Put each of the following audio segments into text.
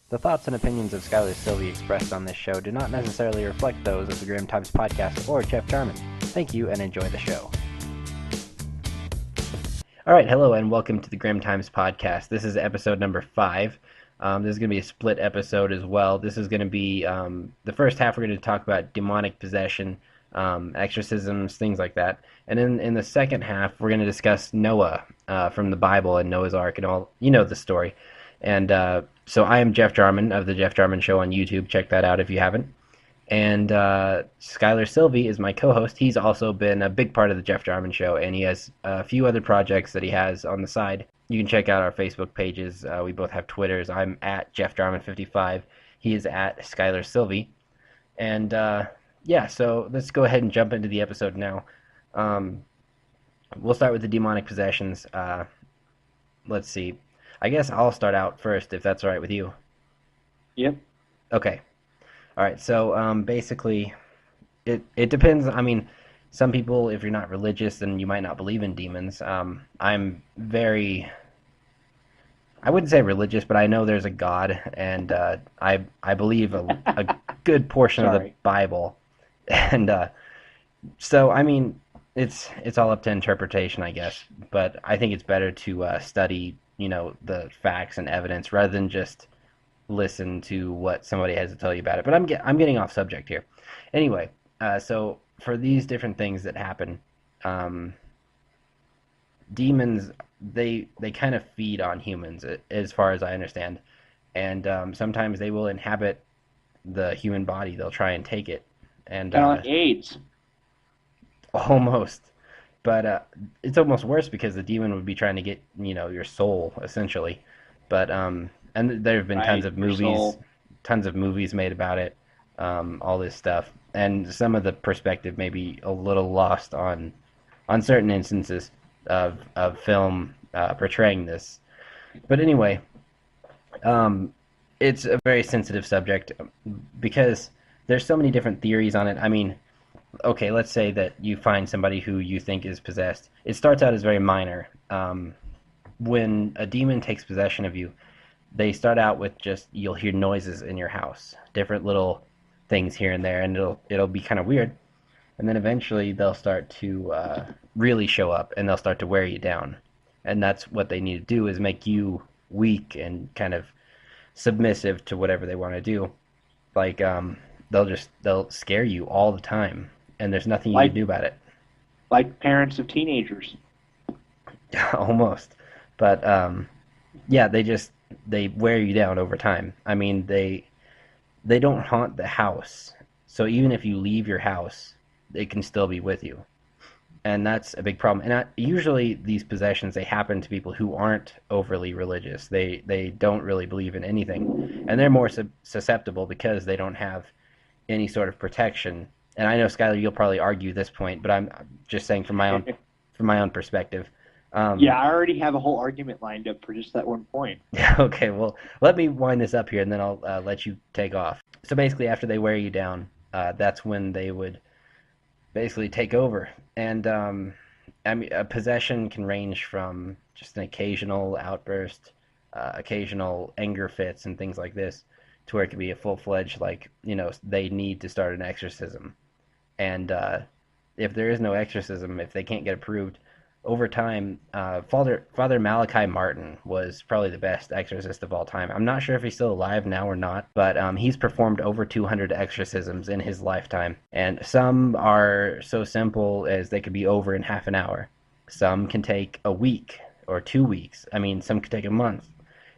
The thoughts and opinions of Skylar Sylvie expressed on this show do not necessarily reflect those of the Grimm Times podcast or Jeff Jarman. Thank you and enjoy the show. All right, hello and welcome to the Grimm Times podcast. This is episode number 5. This is going to be a split episode as well. This is going to be the first half. We're going to talk about demonic possession, exorcisms, things like that. And in the second half, we're going to discuss Noah from the Bible and Noah's Ark and all. You know the story. And so I am Jeff Jarman of the Jeff Jarman Show on YouTube. Check that out if you haven't. And Skylar Sylvie is my co-host. He's also been a big part of the Jeff Jarman Show, and he has a few other projects that he has on the side. You can check out our Facebook pages. We both have Twitters. I'm at Jeff Jarman55. He is at Skylar Sylvie. And yeah, so let's go ahead and jump into the episode now. We'll start with the demonic possessions. Let's see. I guess I'll start out first, if that's all right with you. Yep. Okay. All right. So basically, it depends. I mean, some people, if you're not religious, then you might not believe in demons. I'm very, I wouldn't say religious, but I know there's a God, and I believe a good portion of the Bible, and so I mean, it's all up to interpretation, I guess. But I think it's better to study, the facts and evidence rather than just listen to what somebody has to tell you about it. But I'm getting off subject here. Anyway, so for these different things that happen, demons they kind of feed on humans, as far as I understand, and sometimes they will inhabit the human body. They'll try and take it, and kind of like AIDS. Almost. But it's almost worse because the demon would be trying to get, your soul, essentially. But and there have been tons of movies made about it, all this stuff, and some of the perspective may be a little lost on certain instances of film portraying this. But anyway, it's a very sensitive subject because there's so many different theories on it. I mean, okay, let's say that you find somebody who you think is possessed. It starts out as very minor. When a demon takes possession of you, they start out with just, you'll hear noises in your house, different little things here and there, and it'll be kind of weird. And then eventually they'll start to really show up, and they'll start to wear you down. And that's what they need to do, is make you weak and kind of submissive to whatever they want to do. Like, they'll scare you all the time, and there's nothing you can do about it. Like parents of teenagers. Almost. But yeah, they wear you down over time. I mean, they don't haunt the house. So even if you leave your house, they can still be with you. And that's a big problem. And usually these possessions, they happen to people who aren't overly religious. They don't really believe in anything. And they're more susceptible because they don't have any sort of protection. And I know, Skylar, you'll probably argue this point, but I'm just saying from my own perspective. Yeah, I already have a whole argument lined up for just that one point. Okay, well, let me wind this up here, and then I'll let you take off. So basically, after they wear you down, that's when they would basically take over. And I mean, a possession can range from just an occasional outburst, occasional anger fits, and things like this, to where it could be a full-fledged, like, they need to start an exorcism. And if there is no exorcism, if they can't get approved, over time, Father Malachi Martin was probably the best exorcist of all time. I'm not sure if he's still alive now or not, but he's performed over 200 exorcisms in his lifetime. And some are so simple as they could be over in half an hour. Some can take a week or 2 weeks. I mean, some could take a month.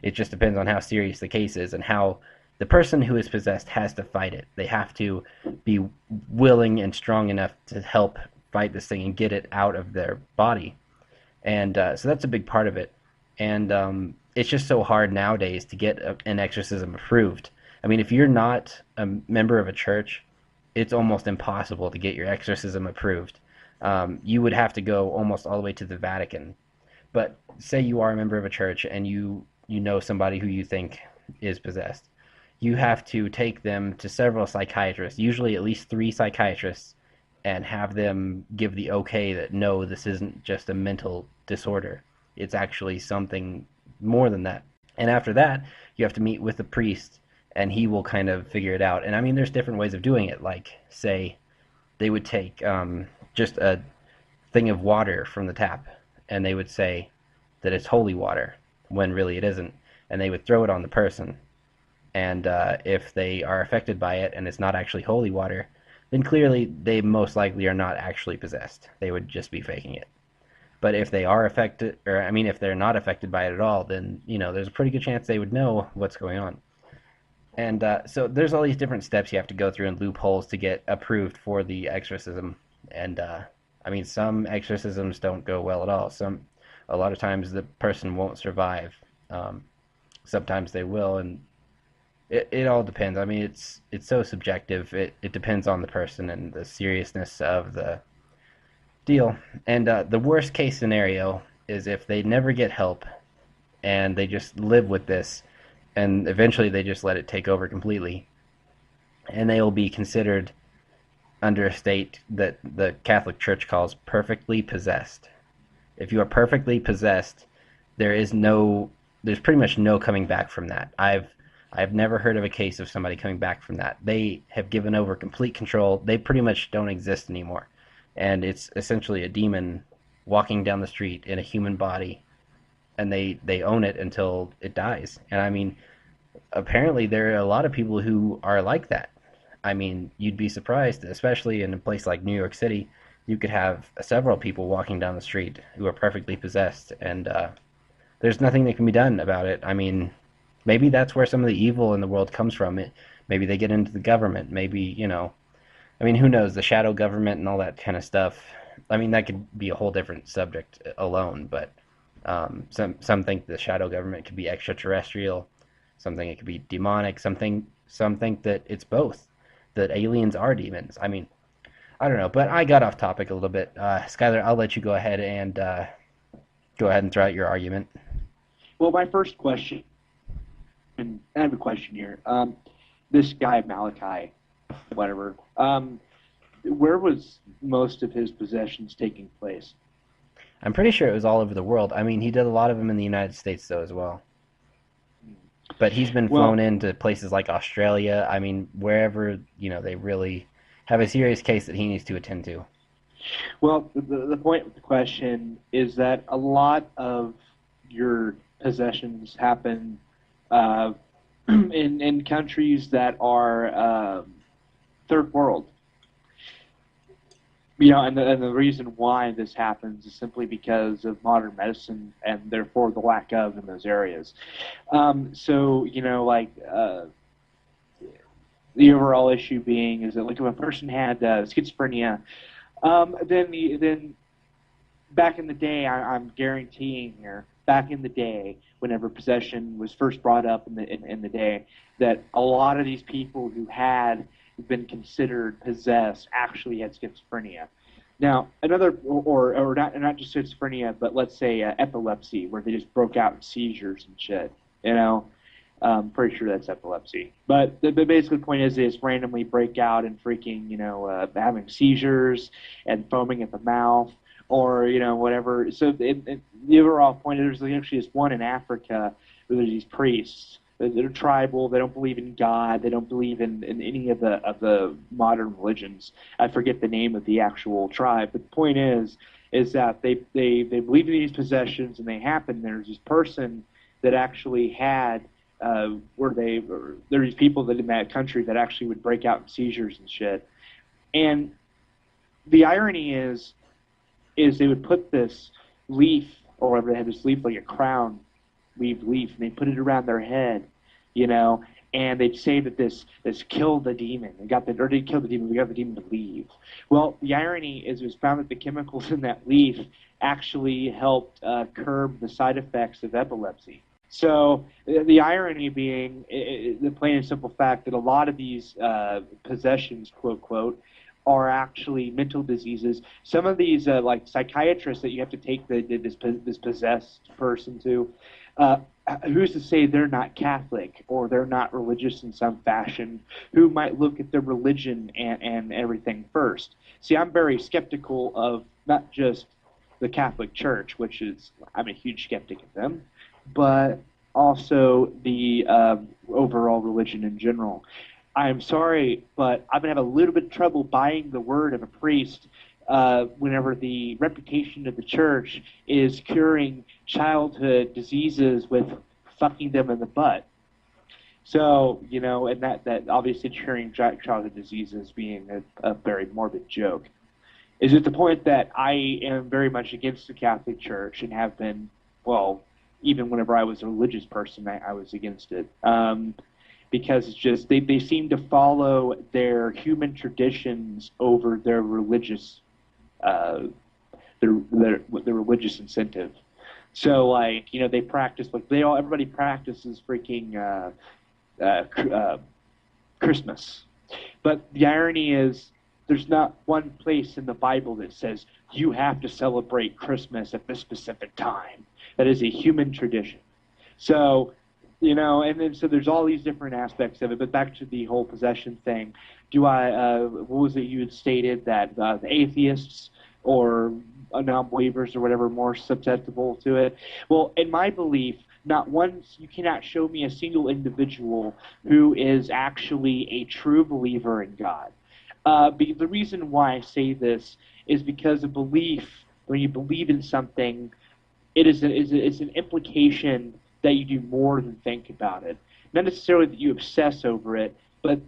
It just depends on how serious the case is and how the person who is possessed has to fight it. They have to be willing and strong enough to help fight this thing and get it out of their body. And so that's a big part of it. And it's just so hard nowadays to get an exorcism approved. I mean, if you're not a member of a church, it's almost impossible to get your exorcism approved. You would have to go almost all the way to the Vatican. But say you are a member of a church and you know somebody who you think is possessed. You have to take them to several psychiatrists, usually at least 3 psychiatrists, and have them give the okay that no, this isn't just a mental disorder. It's actually something more than that. And after that, you have to meet with the priest, and he will kind of figure it out. And I mean, there's different ways of doing it. Like, say, they would take just a thing of water from the tap, and they would say that it's holy water when really it isn't, and they would throw it on the person. And if they are affected by it and it's not actually holy water, then clearly they most likely are not actually possessed. They would just be faking it. But if they are affected, or I mean, if they're not affected by it at all, then there's a pretty good chance they would know what's going on. And so there's all these different steps you have to go through and loopholes to get approved for the exorcism. And I mean, some exorcisms don't go well at all. A lot of times the person won't survive. Um, Sometimes they will, and it all depends. I mean, it's so subjective. It depends on the person and the seriousness of the deal. And the worst case scenario is if they never get help and they just live with this, and eventually they just let it take over completely, and they will be considered under a state that the Catholic Church calls perfectly possessed. If you are perfectly possessed, there is no, there's pretty much no coming back from that. I've never heard of a case of somebody coming back from that. They have given over complete control. They pretty much don't exist anymore, and it's essentially a demon walking down the street in a human body, and they own it until it dies. And I mean, apparently there are a lot of people who are like that. I mean, you'd be surprised, especially in a place like New York City, you could have several people walking down the street who are perfectly possessed, and there's nothing that can be done about it. I mean, maybe that's where some of the evil in the world comes from. Maybe they get into the government. Maybe, I mean, who knows, the shadow government and all that kind of stuff. I mean, that could be a whole different subject alone, but some think the shadow government could be extraterrestrial. Some think it could be demonic. Some think that it's both, that aliens are demons. I mean, I don't know, but I got off topic a little bit. Skylar, I'll let you go ahead and throw out your argument. Well, my first question, and I have a question here. This guy Malachi, whatever. Where was most of his possessions taking place? I'm pretty sure it was all over the world. I mean, he did a lot of them in the United States though as well. But he's been flown Well, into places like Australia. I mean, wherever, they really have a serious case that he needs to attend to. the point of the question is that a lot of your possessions happen uh, in countries that are third world. And the reason why this happens is simply because of modern medicine and therefore the lack of in those areas. So, the overall issue being is that like if a person had schizophrenia, then back in the day, I'm guaranteeing here, back in the day, whenever possession was first brought up in the day, that a lot of these people who had been considered possessed actually had schizophrenia. Now, or not just schizophrenia, but let's say epilepsy, where they just broke out in seizures and shit. You know, pretty sure that's epilepsy. But the basically point is, they just randomly break out and freaking, having seizures and foaming at the mouth, or whatever. So the overall point is, there's actually this one in Africa where there's these priests. They're tribal. They don't believe in God. They don't believe in any of the modern religions. I forget the name of the actual tribe. But the point is that they believe in these possessions and they happen. There's this person that actually had there's people that in that country that actually would break out in seizures and shit. And the irony is they would put this leaf, or whatever, they had this leaf like a crown leaf, and they put it around their head, and they'd say that this killed the demon. Or didn't kill the demon, we got the demon to leave. Well, the irony is it was found that the chemicals in that leaf actually helped curb the side effects of epilepsy. So the irony being the plain and simple fact that a lot of these possessions, quote, quote, are actually mental diseases. Some of these, like psychiatrists that you have to take this possessed person to, who's to say they're not Catholic or they're not religious in some fashion, who might look at their religion and everything first. See, I'm very skeptical of not just the Catholic Church, which is, I'm a huge skeptic of them, but also the overall religion in general. I'm sorry, but I'm gonna have a little bit of trouble buying the word of a priest whenever the reputation of the church is curing childhood diseases with fucking them in the butt. So, and that obviously curing childhood diseases being a very morbid joke is at the point that I am very much against the Catholic Church and have been, well, even whenever I was a religious person, I was against it. Because it's just they seem to follow their human traditions over their religious uh, their religious incentive. So like they practice like they all everybody practices freaking Christmas. But the irony is, there's not one place in the Bible that says you have to celebrate Christmas at this specific time. That is a human tradition. So, and then so there's all these different aspects of it. But back to the whole possession thing, what was it you had stated that the atheists or non-believers or whatever are more susceptible to it? Well, in my belief, not once you cannot show me a single individual who is actually a true believer in God. The reason why I say this is because a belief, when you believe in something, it's an implication that you do more than think about it. Not necessarily that you obsess over it, but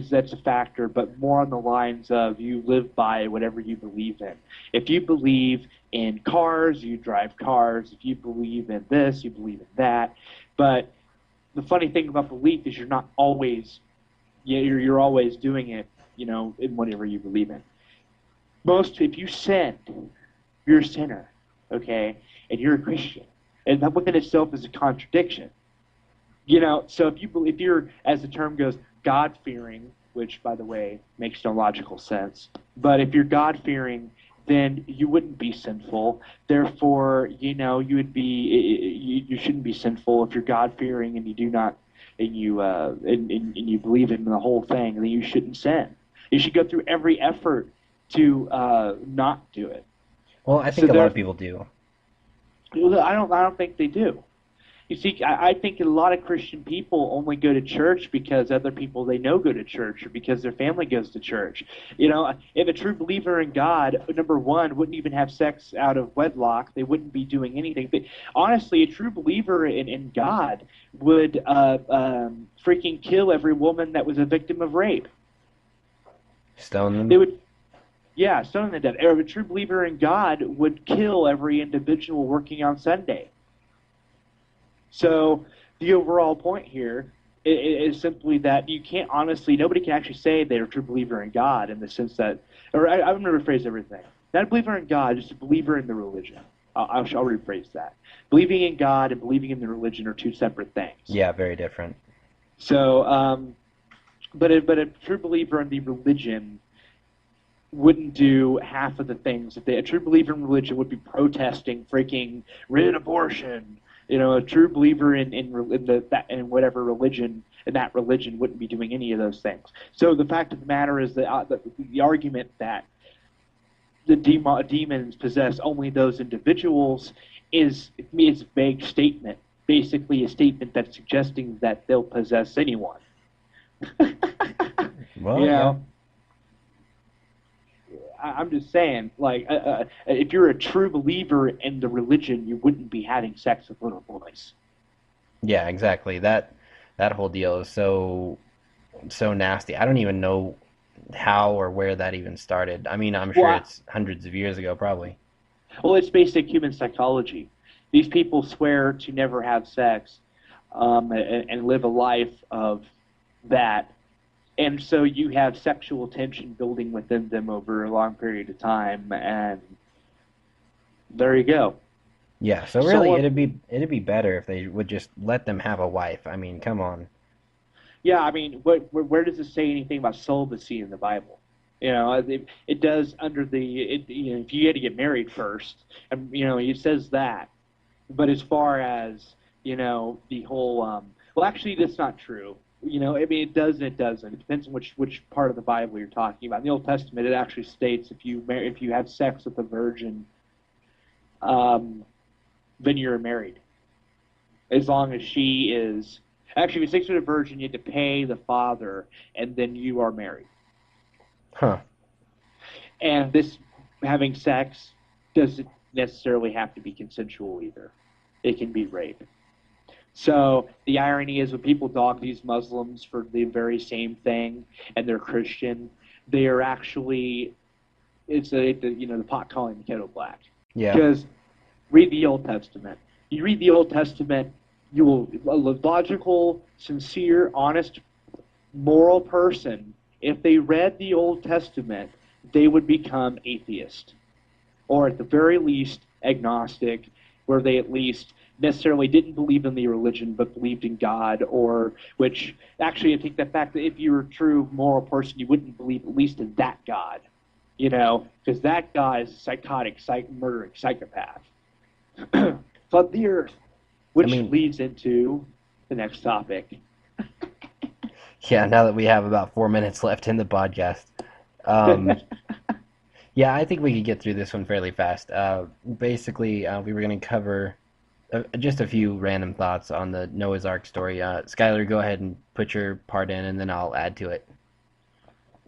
that's a factor, but more on the lines of you live by whatever you believe in. If you believe in cars, you drive cars. If you believe in this, you believe in that. But the funny thing about belief is you're always doing it, in whatever you believe in. If you sin, you're a sinner, okay, and you're a Christian, and that within itself is a contradiction. So if you're, as the term goes, God fearing, which by the way makes no logical sense, but if you're God fearing, then you wouldn't be sinful. Therefore, you would be you shouldn't be sinful if you're God fearing and you do not and you believe in the whole thing. Then you shouldn't sin. You should go through every effort to not do it. Well, I So think a lot there, of people do. I don't think they do. You see, I think a lot of Christian people only go to church because other people they know go to church or because their family goes to church. If a true believer in God, number one, wouldn't even have sex out of wedlock, they wouldn't be doing anything. But honestly, a true believer in God would freaking kill every woman that was a victim of rape. Stone They them. would, yeah, stone them to death. Or a true believer in God would kill every individual working on Sunday. So the overall point here is simply that you can't honestly, nobody can actually say they're a true believer in God in the sense that, or I'm going to rephrase everything. Not a believer in God, just a believer in the religion. I'll rephrase that. Believing in God and believing in the religion are two separate things. Yeah, very different. So, but a true believer in the religion wouldn't do half of the things that a true believer in religion would be protesting freaking rid abortion. A true believer in whatever religion in that religion wouldn't be doing any of those things. So the fact of the matter is that the argument that the demons possess only those individuals is a vague statement, basically a statement that's suggesting that they'll possess anyone. you Well, yeah. know, I'm just saying, like, if you're a true believer in the religion, you wouldn't be having sex with little boys. Yeah, exactly. That whole deal is so nasty. I don't even know how or where that even started. I mean, I'm Well, sure it's hundreds of years ago, probably. it's basic human psychology. These people swear to never have sex and live a life of that. And so you have sexual tension building within them over a long period of time, and there you go. Yeah, so really So, it'd be better if they would just let them have a wife. I mean, come on. yeah, I mean, where does it say anything about celibacy in the Bible? It does under if you had to get married first, and it says that. But as far as the whole, well, actually, that's not true. I mean, it does and it doesn't. It depends on which part of the Bible you're talking about. In the Old Testament, it actually states if you have sex with a virgin, um, then you're married. as long as she is. Actually, if you're 6 foot of virgin, you have to pay the father, and then you are married. Huh. And this having sex doesn't necessarily have to be consensual either. It can be rape. So the irony is when people dog these Muslims for the very same thing, and they're Christian, they are actually the pot calling the kettle black. Yeah. Because read the Old Testament. You read the Old Testament, you will a logical, sincere, honest, moral person. If they read the Old Testament, they would become atheist, or at the very least agnostic, where they at least necessarily didn't believe in the religion but believed in God, or which actually I take that back. That if you were a true moral person, you wouldn't believe at least in that God, because that God is a psychotic, murdering psychopath. Flood the earth, I which mean, leads into the next topic. yeah, now that we have about 4 minutes left in the podcast. Um, yeah, I think we could get through this one fairly fast. Basically, we were going to cover just a few random thoughts on the Noah's Ark story. Skylar, go ahead and put your part in, and then I'll add to it.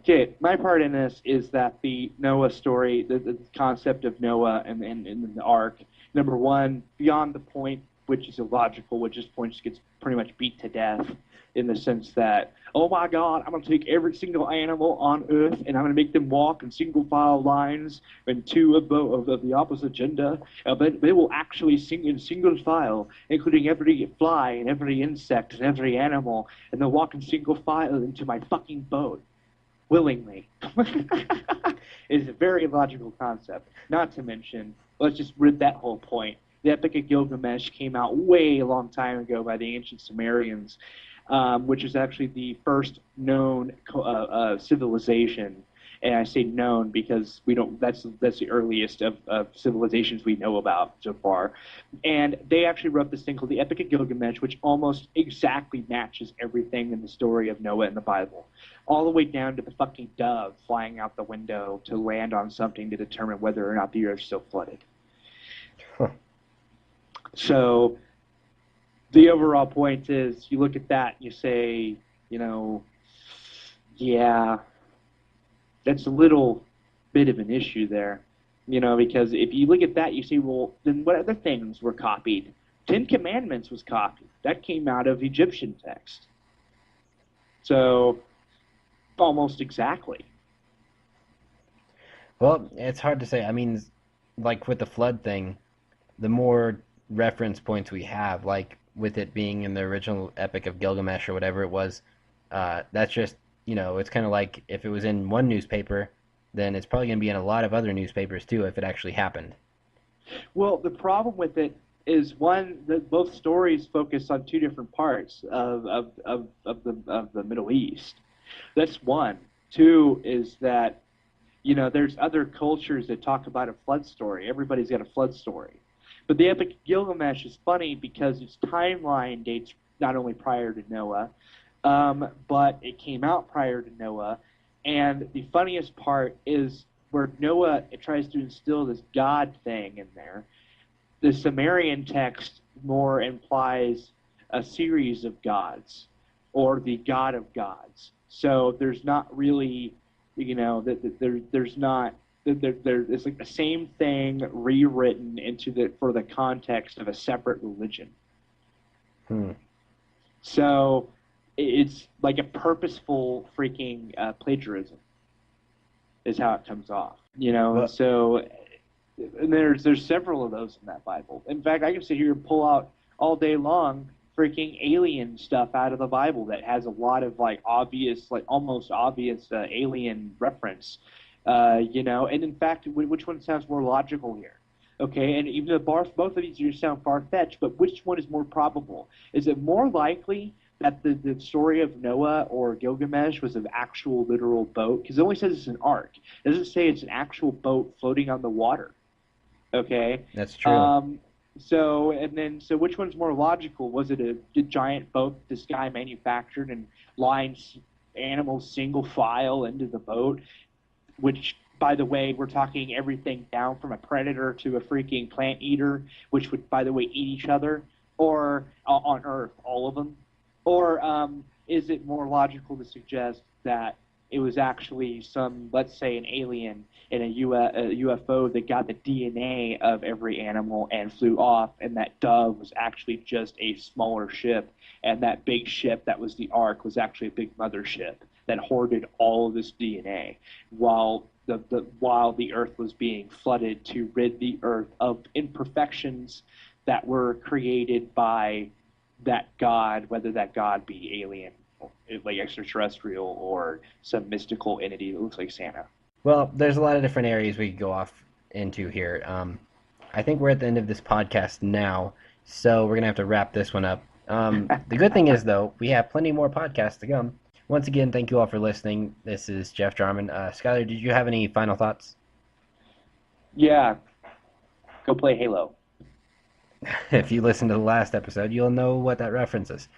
Okay, my part in this is that the Noah story, the concept of Noah and the ark, number one, beyond the point, which is illogical, which this point just gets pretty much beat to death in the sense that, oh my God, I'm going to take every single animal on Earth and I'm going to make them walk in single file lines and two of the opposite gender, but they will actually sing in single file, including every fly and every insect and every animal, and they'll walk in single file into my fucking boat willingly. Is a very logical concept. Not to mention, let's just rid that whole point. The Epic of Gilgamesh came out way a long time ago by the ancient Sumerians, which is actually the first known civilization. And I say known because we don't. That's the earliest of civilizations we know about so far. And they actually wrote this thing called the Epic of Gilgamesh, which almost exactly matches everything in the story of Noah in the Bible, all the way down to the fucking dove flying out the window to land on something to determine whether or not the earth's still flooded. Huh. So the overall point is, you look at that and you say, yeah, that's a little bit of an issue there, because if you look at that, you see, well, then what other things were copied? Ten Commandments was copied. That came out of Egyptian text. So, almost exactly. Well, it's hard to say. I mean, like with the flood thing, the more reference points we have, like with it being in the original Epic of Gilgamesh or whatever it was, that's just, it's kind of like if it was in one newspaper, then it's probably going to be in a lot of other newspapers too if it actually happened. Well, the problem with it is, one, that both stories focus on two different parts of the Middle East. That's one. Two is that, there's other cultures that talk about a flood story. Everybody's got a flood story. But the Epic Gilgamesh is funny because its timeline dates not only prior to Noah, but it came out prior to Noah. And the funniest part is where Noah tries to instill this God thing in there. The Sumerian text more implies a series of gods, or the God of gods. So there's not really, there's not it's like the same thing rewritten for the context of a separate religion. Hmm. So it's like a purposeful freaking plagiarism is how it comes off. Well, So and there's several of those in that Bible. In fact, I can sit here and pull out all day long freaking alien stuff out of the Bible that has a lot of like obvious, like almost obvious alien reference. And in fact, which one sounds more logical here? Okay, and even though both of these do sound far-fetched, but which one is more probable? Is it more likely that the story of Noah or Gilgamesh was an actual literal boat? Because it only says it's an ark. It doesn't say it's an actual boat floating on the water. Okay. that's true. So which one's more logical? Was it a giant boat this guy manufactured and lines animals single file into the boat, which, by the way, we're talking everything down from a predator to a freaking plant eater, which would, by the way, eat each other. or on Earth, all of them? Or is it more logical to suggest that it was actually some, let's say, an alien in a UFO that got the DNA of every animal and flew off, and that Dove was actually just a smaller ship, and that big ship that was the Ark was actually a big mothership that hoarded all of this DNA, while while the Earth was being flooded to rid the Earth of imperfections that were created by that god, whether that god be alien, like extraterrestrial, or some mystical entity that looks like Santa. Well, there's a lot of different areas we could go off into here. I think we're at the end of this podcast now, so we're gonna have to wrap this one up. The good thing is, though, we have plenty more podcasts to come. Once again, thank you all for listening. This is Jeff Jarman. Skylar, did you have any final thoughts? Yeah, go play Halo. If you listened to the last episode, you'll know what that reference is.